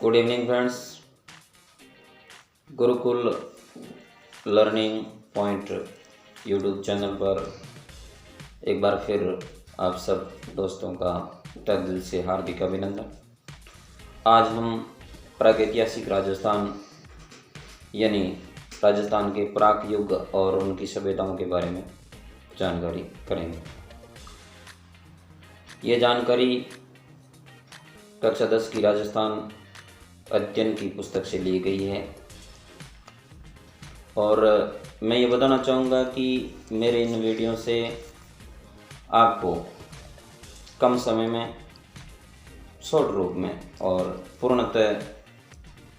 Good evening friends. Gurukul learning point YouTube channel पर एक बार फिर आप सब दोस्तों का तहे दिल से हार्दिक अभिनंदन। आज हम प्रागैतिहासिक राजस्थान यानी राजस्थान के प्राक युग और उनकी सभ्यताओं के बारे में जानकारी करेंगे। ये जानकारी कक्षा 10 की राजस्थान अध्ययन की पुस्तक से ली गई है और मैं ये बताना चाहूँगा कि मेरे इन वीडियो से आपको कम समय में शॉर्ट रूप में और पूर्णतः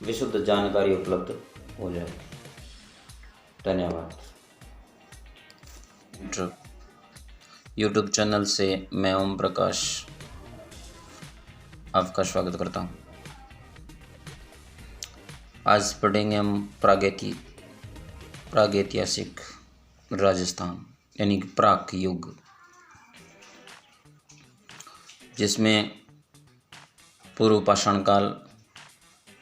विशुद्ध जानकारी उपलब्ध हो जाएगी। धन्यवाद। यूट्यूब चैनल से मैं ओम प्रकाश आपका स्वागत करता हूँ। आज पढ़ेंगे हम प्रागैतिहासिक राजस्थान यानी कि प्राक युग, जिसमें पूर्व पाषाण काल,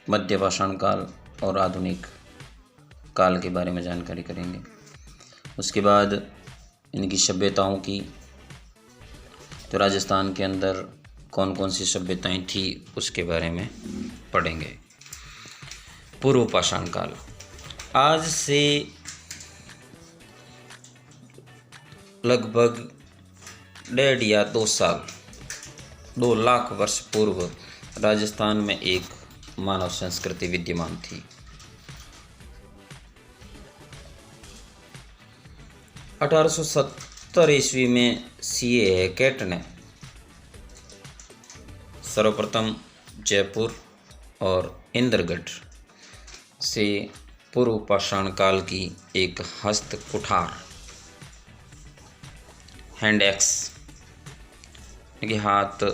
मध्य पाषाण काल और आधुनिक काल के बारे में जानकारी करेंगे। उसके बाद इनकी सभ्यताओं की, तो राजस्थान के अंदर कौन कौन सी सभ्यताएं थी उसके बारे में पढ़ेंगे। पूर्व पाषाण काल आज से लगभग 1.5 या 2 साल 2 लाख वर्ष पूर्व राजस्थान में एक मानव संस्कृति विद्यमान थी। 1870 ईस्वी में C.A. हैकेट ने सर्वप्रथम जयपुर और इंद्रगढ़ से पूर्व पाषाण काल की एक हस्त कुठार हैंड एक्स कि हाथ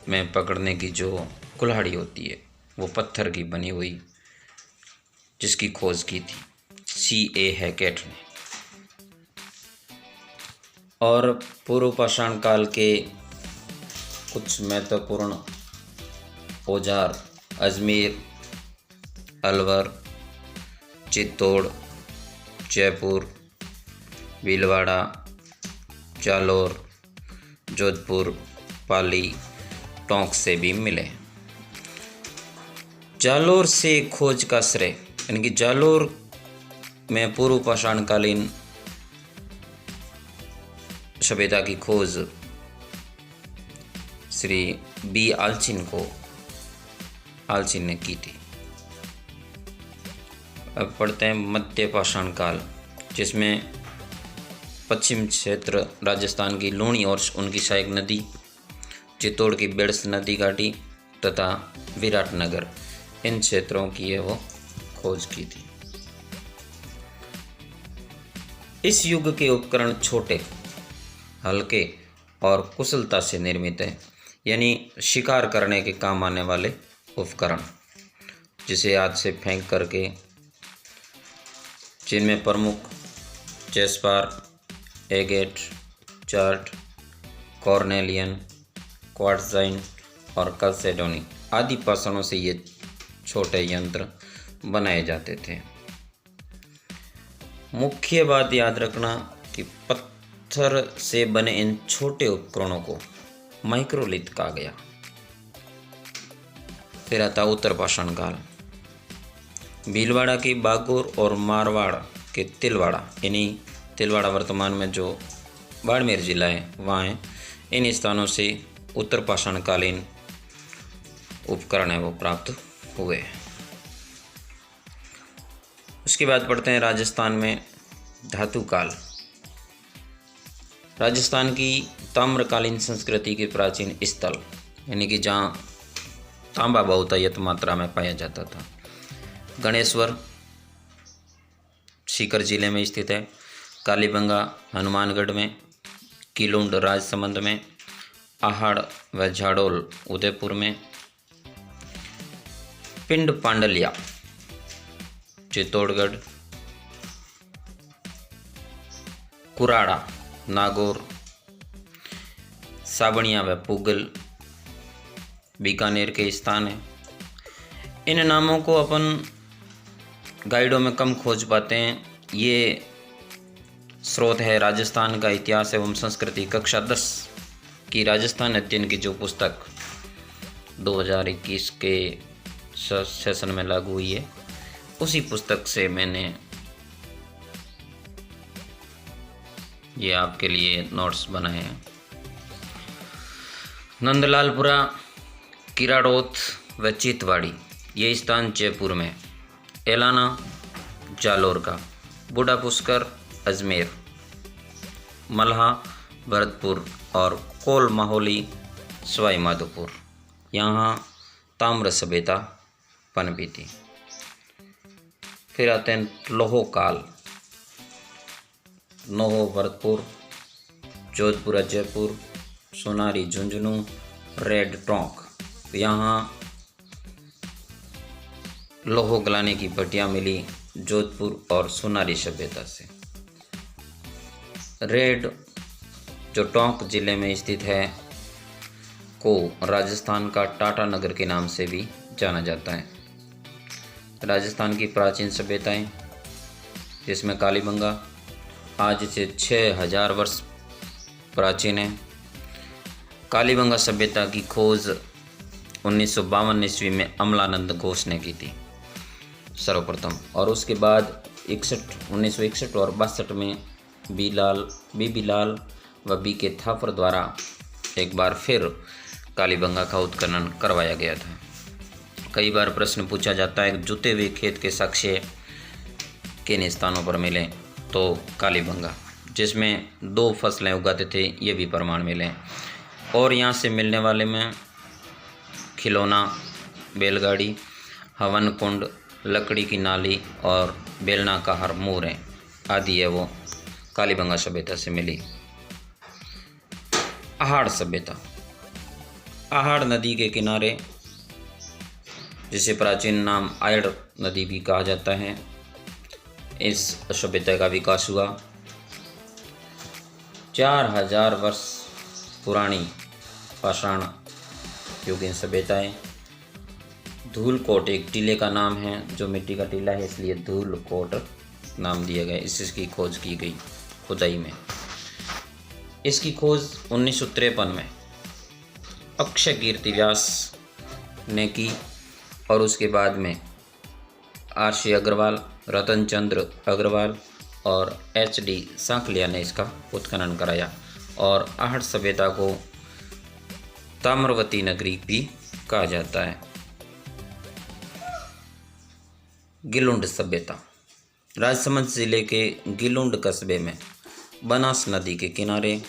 में पकड़ने की जो कुल्हाड़ी होती है वो पत्थर की बनी हुई, जिसकी खोज की थी C.A. हैकेट ने। और पूर्व पाषाण काल के कुछ महत्वपूर्ण औजार अजमेर, अलवर, चित्तौड़, जयपुर, भीलवाड़ा, जालौर, जोधपुर, पाली, टोंक से भी मिले। जालौर से खोज का श्रेय यानी कि जालौर में पूर्व पाषाणकालीन सभ्यता की खोज श्री B. आलचिन ने की थी। अब पढ़ते हैं मध्य पाषाण काल, जिसमें पश्चिम क्षेत्र राजस्थान की लूणी और उनकी सहायक नदी, चित्तौड़ की बेड़स नदी घाटी तथा विराटनगर, इन क्षेत्रों की है वो खोज की थी। इस युग के उपकरण छोटे, हल्के और कुशलता से निर्मित है, यानी शिकार करने के काम आने वाले उपकरण, जिसे हाथ से फेंक करके, जिनमें प्रमुख चेस्पार, एगेट, चार्ट, कॉर्नेलियन, क्वार्ट्जाइन और कल्सेडोनी आदि पाषाणों से ये छोटे यंत्र बनाए जाते थे। मुख्य बात याद रखना कि पत्थर से बने इन छोटे उपकरणों को माइक्रोलिथ कहा गया। फिर आता उत्तर पाषाण काल। भीलवाड़ा की बागौर और मारवाड़ के तिलवाड़ा, यानी तिलवाड़ा वर्तमान में जो बाड़मेर जिला है वहाँ है, इन स्थानों से उत्तर पाषाणकालीन उपकरण है वो प्राप्त हुए। उसके बाद पढ़ते हैं राजस्थान में धातु काल। राजस्थान की ताम्रकालीन संस्कृति के प्राचीन स्थल, यानी कि जहाँ तांबा बहुतायत मात्रा में पाया जाता था। गणेश्वर सीकर जिले में स्थित है, कालीबंगा हनुमानगढ़ में, किलुंड राजसमंद में, आहड़ व झाड़ोल उदयपुर में, पिंड पांडलिया चित्तौड़गढ़, कुराड़ा नागौर, साबणिया व पुगल बीकानेर के स्थान है। इन नामों को अपन गाइडों में कम खोज पाते हैं। ये स्रोत है राजस्थान का इतिहास एवं संस्कृति कक्षा 10 की राजस्थान अध्ययन की जो पुस्तक 2021 के सेशन में लागू हुई है, उसी पुस्तक से मैंने ये आपके लिए नोट्स बनाए हैं। नंदलालपुरा, किराड़ोत व चितवाड़ी ये स्थान जयपुर में, एलाना जालोर का, बूढ़ा पुष्कर अजमेर, मल्हा भरतपुर और कोल माहौली सवाई माधोपुर, यहाँ ताम्र सभ्यता पनपी थी। फिर आते हैं लोहो काल, नोहो भरतपुर, जोधपुरा जयपुर, सोनारी झुंझुनू, रेड टोंक, यहाँ लोहो गलाने की भट्टियाँ मिली जोधपुर और सोनारी सभ्यता से। रेड जो टोंक जिले में स्थित है को राजस्थान का टाटा नगर के नाम से भी जाना जाता है। राजस्थान की प्राचीन सभ्यताएं, जिसमें कालीबंगा आज से 6000 वर्ष प्राचीन है। कालीबंगा सभ्यता की खोज 1952 ईस्वी में अमलानंद घोष ने की थी सर्वप्रथम, और उसके बाद 1961 और 62 में बीबी लाल व BK थापर द्वारा एक बार फिर कालीबंगा का उत्खनन करवाया गया था। कई बार प्रश्न पूछा जाता है, जुते हुए खेत के साक्ष्य किन स्थानों पर मिले, तो कालीबंगा जिसमें 2 फसलें उगाते थे ये भी प्रमाण मिले, और यहाँ से मिलने वाले में खिलौना, बैलगाड़ी, हवन कुंड, लकड़ी की नाली और बेलनाकार मोरें आदि है वो कालीबंगा सभ्यता से मिली। आहाड़ सभ्यता, आहाड़ नदी के किनारे, जिसे प्राचीन नाम आयड़ नदी भी कहा जाता है, इस सभ्यता का विकास हुआ। 4000 वर्ष पुरानी पाषाण युगीन सभ्यताएं। धूलकोट एक टीले का नाम है, जो मिट्टी का टीला है इसलिए धूलकोट नाम दिया गया। इसकी खोज की गई खुदाई में। इसकी खोज 1953 में अक्षय कीर्ति व्यास ने की, और उसके बाद में RC अग्रवाल, रतन चंद्र अग्रवाल और HD सांकलिया ने इसका उत्खनन कराया, और आहड़ सभ्यता को ताम्रवती नगरी भी कहा जाता है। गिलुंड सभ्यता, राजसमंद जिले के गिलुंड कस्बे में बनास नदी के किनारे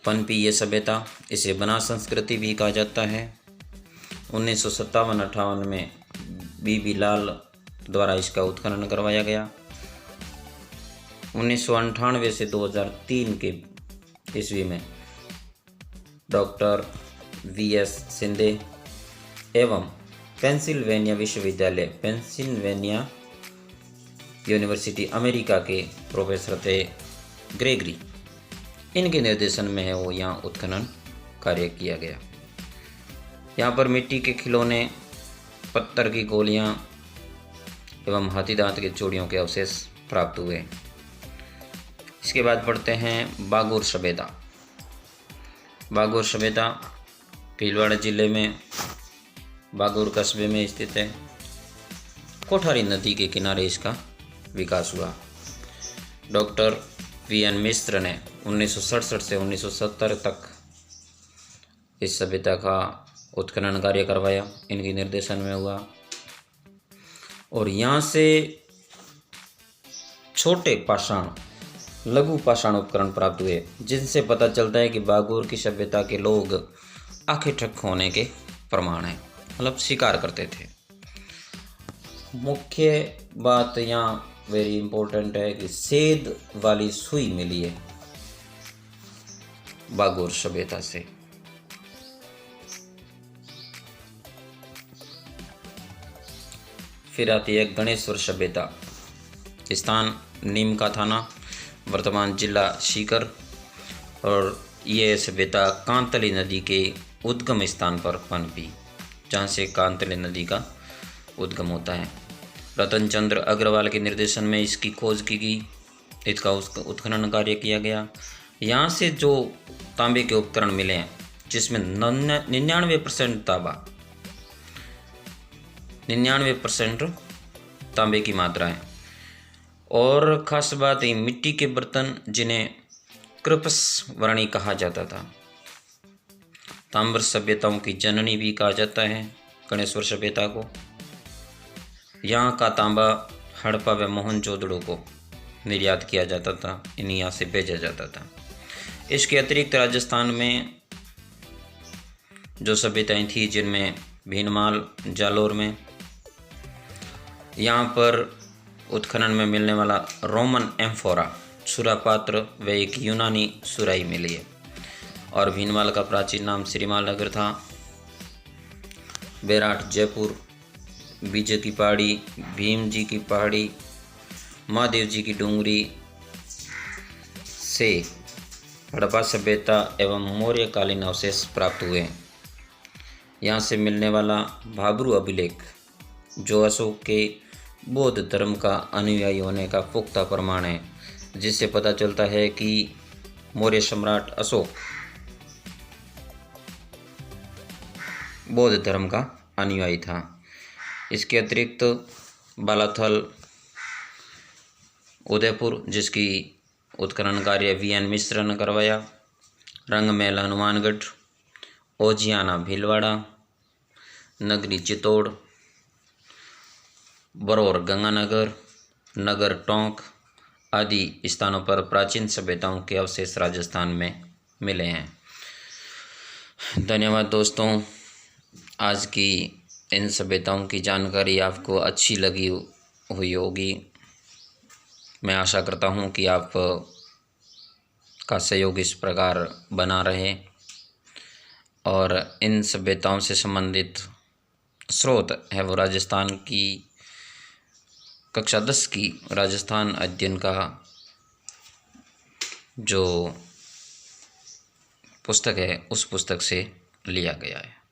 पनपी ये सभ्यता। इसे बनास संस्कृति भी कहा जाता है। 1957-58 में बीबी लाल द्वारा इसका उत्खनन करवाया गया। 1998 से 2003 के ईस्वी में डॉक्टर VS सिंधे एवं पेंसिल्वेनिया विश्वविद्यालय, पेंसिल्वेनिया यूनिवर्सिटी अमेरिका के प्रोफेसर थे ग्रेगरी, इनके निर्देशन में है वो यहाँ उत्खनन कार्य किया गया। यहाँ पर मिट्टी के खिलौने, पत्थर की गोलियाँ एवं हाथी दांत के चूड़ियों के अवशेष प्राप्त हुए। इसके बाद पढ़ते हैं बागोर सभ्यता। बागोर सभ्यता भीलवाड़ा जिले में बागोर कस्बे में स्थित है। कोठारी नदी के किनारे इसका विकास हुआ। डॉक्टर VN मिश्र ने 1967 से 1970 तक इस सभ्यता का उत्खनन कार्य करवाया, इनके निर्देशन में हुआ। और यहाँ से छोटे पाषाण, लघु पाषाण उपकरण प्राप्त हुए, जिनसे पता चलता है कि बागोर की सभ्यता के लोग आंखें ठक होने के प्रमाण हैं, मतलब शिकार करते थे। मुख्य बात यहाँ वेरी इम्पोर्टेंट है कि सेद वाली सुई मिली है बागोर सभ्यता से। फिर आती है गणेश्वर सभ्यता। स्थान नीम का थाना, वर्तमान जिला सीकर, और ये सभ्यता कांतली नदी के उद्गम स्थान पर पनपी। जहाँ से कांतले नदी का उद्गम होता है। रतन चंद्र अग्रवाल के निर्देशन में इसकी खोज की गई, इसका उत्खनन कार्य किया गया। यहाँ से जो तांबे के उपकरण मिले हैं, जिसमें 99% तांबा, 99% तांबे की मात्रा है। और ख़ास बात ये मिट्टी के बर्तन, जिन्हें कृपस वर्णी कहा जाता था। ताम्र सभ्यताओं की जननी भी कहा जाता है गणेश्वर सभ्यता को। यहाँ का तांबा हड़प्पा व मोहनजोदड़ो को निर्यात किया जाता था, इन्हीं यहाँ से भेजा जाता था। इसके अतिरिक्त राजस्थान में जो सभ्यताएं थी, जिनमें भीनमाल, जालोर में, यहाँ पर उत्खनन में मिलने वाला रोमन एम्फोरा सुरापात्र व एक यूनानी सुराही मिली है। और भीनमाल का प्राचीन नाम श्रीमाल नगर था। बेराट, जयपुर, बीजे की पहाड़ी, भीम जी की पहाड़ी, महादेव जी की डूंगरी से हड़प्पा सभ्यता एवं मौर्यकालीन अवशेष प्राप्त हुए हैं। यहाँ से मिलने वाला भाब्रू अभिलेख, जो अशोक के बौद्ध धर्म का अनुयायी होने का पुख्ता प्रमाण है, जिससे पता चलता है कि मौर्य सम्राट अशोक बौद्ध धर्म का अनुयायी था। इसके अतिरिक्त बालाथल, उदयपुर, जिसकी उत्खनन कार्य VN मिश्र ने करवाया, रंगमहल हनुमानगढ़, ओजियाना भीलवाड़ा, नगरी चित्तौड़, बरौर गंगानगर, नगर टोंक आदि स्थानों पर प्राचीन सभ्यताओं के अवशेष राजस्थान में मिले हैं। धन्यवाद दोस्तों। आज की इन सभ्यताओं की जानकारी आपको अच्छी लगी हुई होगी। मैं आशा करता हूँ कि आप का सहयोग इस प्रकार बना रहे और इन सभ्यताओं से संबंधित स्रोत है वो राजस्थान की कक्षा 10 की राजस्थान अध्ययन का जो पुस्तक है, उस पुस्तक से लिया गया है।